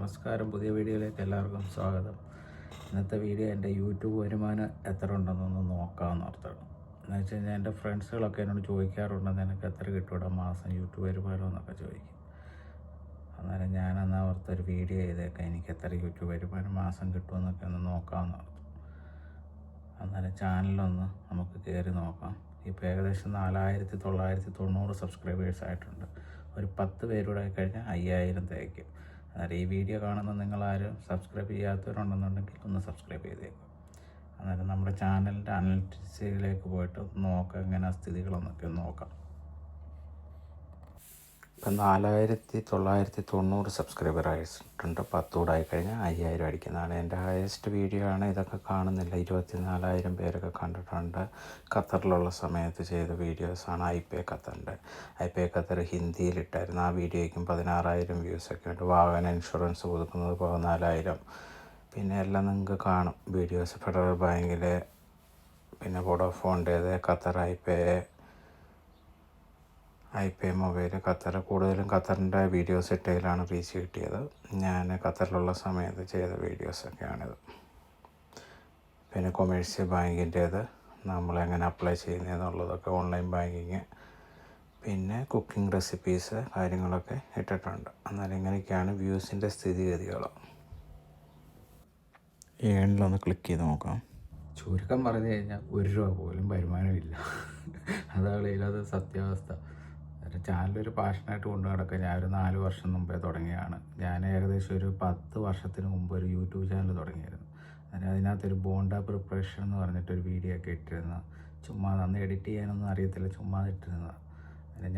നമസ്കാരം. പുതിയ വീഡിയോയിലേക്ക് എല്ലാവർക്കും സ്വാഗതം. ഇന്നത്തെ വീഡിയോ എൻ്റെ യൂട്യൂബ് വരുമാനം എത്ര ഉണ്ടെന്നൊന്ന് നോക്കാമെന്ന് ഓർത്താണ്. എന്ന് വെച്ച് കഴിഞ്ഞാൽ എൻ്റെ ഫ്രണ്ട്സുകളൊക്കെ എന്നോട് ചോദിക്കാറുണ്ടെന്ന് എനിക്ക് എത്ര കിട്ടൂടെ മാസം യൂട്യൂബ് വരുമാനം എന്നൊക്കെ ചോദിക്കും. അന്നേരം ഞാനെന്നാ ഓർത്തൊരു വീഡിയോ ചെയ്തേക്കാം, എനിക്ക് എത്ര യൂട്യൂബ് വരുമാനം മാസം കിട്ടുമെന്നൊക്കെ ഒന്ന് നോക്കാമെന്ന് ഓർത്തു. അന്നേരം ചാനലൊന്ന് നമുക്ക് കയറി നോക്കാം. ഇപ്പോൾ ഏകദേശം 4990 സബ്സ്ക്രൈബേഴ്സ് ആയിട്ടുണ്ട്. ഒരു 10 പേരൂടെ കഴിഞ്ഞാൽ 5000 തികയ്ക്കും. അന്നേരം ഈ വീഡിയോ കാണുന്ന നിങ്ങളാരും സബ്സ്ക്രൈബ് ചെയ്യാത്തവരുണ്ടെന്നുണ്ടെങ്കിൽ ഒന്ന് സബ്സ്ക്രൈബ് ചെയ്തേക്കും. അന്നേരം നമ്മുടെ ചാനലിൻ്റെ അനലിറ്റിക്സിലേക്ക് പോയിട്ട് നോക്കാം എങ്ങനെ സ്ഥിതികളെന്നൊക്കെ നോക്കാം. ഇപ്പം 4990 സബ്സ്ക്രൈബർ ആയിട്ടുണ്ട്. 10 കൂടെ ആയിക്കഴിഞ്ഞാൽ 5000 അടിക്കുന്നതാണ്. എൻ്റെ ഹയസ്റ്റ് വീഡിയോ ആണ്. ഇതൊക്കെ കാണുന്നില്ല. 24,000 പേരൊക്കെ കണ്ടിട്ടുണ്ട്. ഖത്തറിലുള്ള സമയത്ത് ചെയ്ത വീഡിയോസാണ്. ഐപേ ഖത്തർ ഹിന്ദിയിലിട്ടായിരുന്നു. ആ വീഡിയോയ്ക്കും 16,000 വ്യൂസൊക്കെ ഉണ്ട്. വാഹന ഇൻഷുറൻസ് പുതുക്കുന്നത് 14,000. പിന്നെ എല്ലാം നിങ്ങൾക്ക് കാണും വീഡിയോസ്. ഫെഡറൽ ബാങ്കിലെ, പിന്നെ വോഡോഫോണിൻ്റേത്, ഖത്തർ ഐപേ മൊബൈൽ ഖത്തർ. കൂടുതലും ഖത്തറിൻ്റെ വീഡിയോസ് ഇട്ടതിലാണ് റീച്ച് കിട്ടിയത്. ഞാൻ ഖത്തറിലുള്ള സമയത്ത് ചെയ്ത വീഡിയോസൊക്കെയാണിത്. പിന്നെ കൊമേഴ്സ്യൽ ബാങ്കിൻ്റേത്, നമ്മളെങ്ങനെ അപ്ലൈ ചെയ്യുന്നതെന്നുള്ളതൊക്കെ, ഓൺലൈൻ ബാങ്കിങ്, പിന്നെ കുക്കിംഗ് റെസിപ്പീസ് കാര്യങ്ങളൊക്കെ ഇട്ടിട്ടുണ്ട്. എന്നാലും ഇങ്ങനെയൊക്കെയാണ് വ്യൂസിൻ്റെ സ്ഥിതിഗതികൾ. ഏണിലൊന്ന് ക്ലിക്ക് ചെയ്ത് നോക്കാം. ചുരുക്കം പറഞ്ഞു കഴിഞ്ഞാൽ 1 രൂപ പോലും വരുമാനമില്ല. അതാണ് ഇതിനകത്ത് സത്യാവസ്ഥ. ചാനലൊരു പാഷനായിട്ട് കൊണ്ടു നടക്കുക. ഞാനൊരു 4 വർഷം മുമ്പേ തുടങ്ങിയതാണ്. ഞാൻ ഏകദേശം ഒരു 10 വർഷത്തിന് മുമ്പ് ഒരു യൂട്യൂബ് ചാനൽ തുടങ്ങിയായിരുന്നു. അതിനകത്തൊരു ബോണ്ട പ്രിപ്പറേഷൻ എന്ന് പറഞ്ഞിട്ടൊരു വീഡിയോ ഒക്കെ ഇട്ടിരുന്നു. ചുമ്മാ അന്ന് എഡിറ്റ് ചെയ്യാനൊന്നും അറിയത്തില്ല, ചുമ്മാ ഇട്ടിരുന്നതാണ്.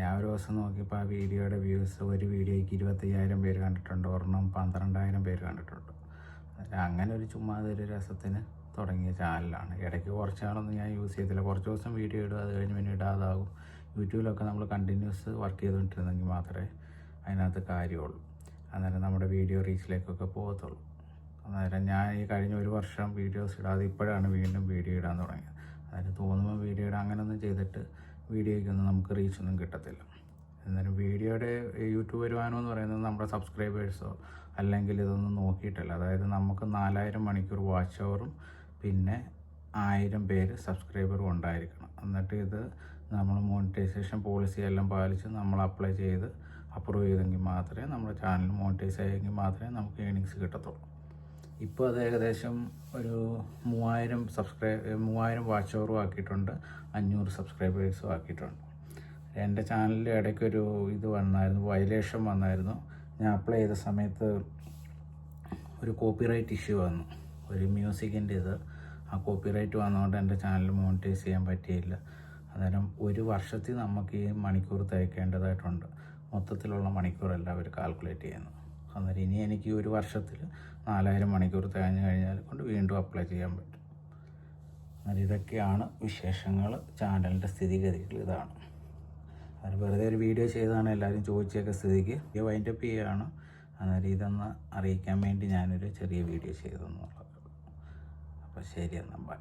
ഞാൻ ഒരു ദിവസം നോക്കിയപ്പോൾ ആ വീഡിയോയുടെ വ്യൂസ്, ഒരു വീഡിയോയ്ക്ക് 25,000 പേര് കണ്ടിട്ടുണ്ട്, ഒരെണ്ണം 12,000 പേര് കണ്ടിട്ടുണ്ട്. അങ്ങനെ ഒരു ചുമ്മാ ഒരു രസത്തിന് തുടങ്ങിയ ചാനലാണ്. ഇടയ്ക്ക് കുറച്ച് നാളൊന്നും ഞാൻ യൂസ് ചെയ്തില്ല. കുറച്ച് ദിവസം വീഡിയോ ഇടും, അത് കഴിഞ്ഞ് പിന്നെ ഇടാതാകും. യൂട്യൂബിലൊക്കെ നമ്മൾ കണ്ടിന്യൂസ് വർക്ക് ചെയ്തുകൊണ്ടിരുന്നെങ്കിൽ മാത്രമേ അതിനകത്ത് കാര്യമുള്ളൂ. അന്നേരം നമ്മുടെ വീഡിയോ റീച്ചിലേക്കൊക്കെ പോകത്തുള്ളൂ. അന്നേരം ഞാൻ ഈ കഴിഞ്ഞ 1 വർഷം വീഡിയോസ് ഇടാതെ ഇപ്പോഴാണ് വീണ്ടും വീഡിയോ ഇടാൻ തുടങ്ങിയത്. അതായത് തോന്നുമ്പോൾ വീഡിയോ ഇടാൻ അങ്ങനെയൊന്നും ചെയ്തിട്ട് വീഡിയോയ്ക്കൊന്നും നമുക്ക് റീച്ചൊന്നും കിട്ടത്തില്ല. എന്നാലും വീഡിയോയുടെ യൂട്യൂബ് വരുമാനം എന്ന് പറയുന്നത് നമ്മുടെ സബ്സ്ക്രൈബേഴ്സോ അല്ലെങ്കിൽ ഇതൊന്നും നോക്കിയിട്ടല്ല. അതായത് നമുക്ക് 4000 മണിക്കൂർ വാച്ച് അവറും പിന്നെ 1000 പേര് സബ്സ്ക്രൈബറും ഉണ്ടായിരിക്കണം. എന്നിട്ട് ഇത് നമ്മൾ മോണിറ്റൈസേഷൻ പോളിസി എല്ലാം പാലിച്ച് നമ്മൾ അപ്ലൈ ചെയ്ത് അപ്രൂവ് ചെയ്തെങ്കിൽ മാത്രമേ നമ്മുടെ ചാനൽ മോണിറ്റൈസ് ആയെങ്കിൽ മാത്രമേ നമുക്ക് ഏണിങ്സ് കിട്ടത്തുള്ളൂ. ഇപ്പോൾ അത് ഏകദേശം ഒരു 3000 വാച്ച് അവറും ആക്കിയിട്ടുണ്ട്, 500 സബ്സ്ക്രൈബേഴ്സും ആക്കിയിട്ടുണ്ട്. എൻ്റെ ചാനലിൻ്റെ ഇടയ്ക്കൊരു ഇത് വന്നായിരുന്നു, വയലേഷൻ വന്നായിരുന്നു. ഞാൻ അപ്ലൈ ചെയ്ത സമയത്ത് ഒരു കോപ്പിറൈറ്റ് ഇഷ്യൂ വന്നു, ഒരു മ്യൂസിക്കിൻ്റെ ഇത്. ആ കോപ്പിറൈറ്റ് വന്നതുകൊണ്ട് എൻ്റെ ചാനൽ മോണിറ്റൈസ് ചെയ്യാൻ പറ്റിയില്ല. അന്നേരം 1 വർഷത്തിൽ നമുക്ക് ഈ മണിക്കൂർ തയ്ക്കേണ്ടതായിട്ടുണ്ട്. മൊത്തത്തിലുള്ള മണിക്കൂറല്ല അവർ കാൽക്കുലേറ്റ് ചെയ്യുന്നത്. അന്നേരം ഇനി എനിക്ക് ഈ 1 വർഷത്തിൽ 4000 മണിക്കൂർ തികഞ്ഞു കഴിഞ്ഞാൽ കൊണ്ട് വീണ്ടും അപ്ലൈ ചെയ്യാൻ പറ്റും. അന്നേരം ഇതൊക്കെയാണ് വിശേഷങ്ങൾ. ചാനലിൻ്റെ സ്ഥിതിഗതികൾ ഇതാണ്. അത് വെറുതെ ഒരു വീഡിയോ ചെയ്താണ് എല്ലാവരും ചോദിച്ചൊക്കെ സ്ഥിതിക്ക് വൈൻഡപ്പ് ചെയ്യുകയാണ്. അന്നേരം ഇതൊന്ന് അറിയിക്കാൻ വേണ്ടി ഞാനൊരു ചെറിയ വീഡിയോ ചെയ്തെന്നുള്ളത്. അപ്പോൾ ശരി, എന്നാൽ ബൈ.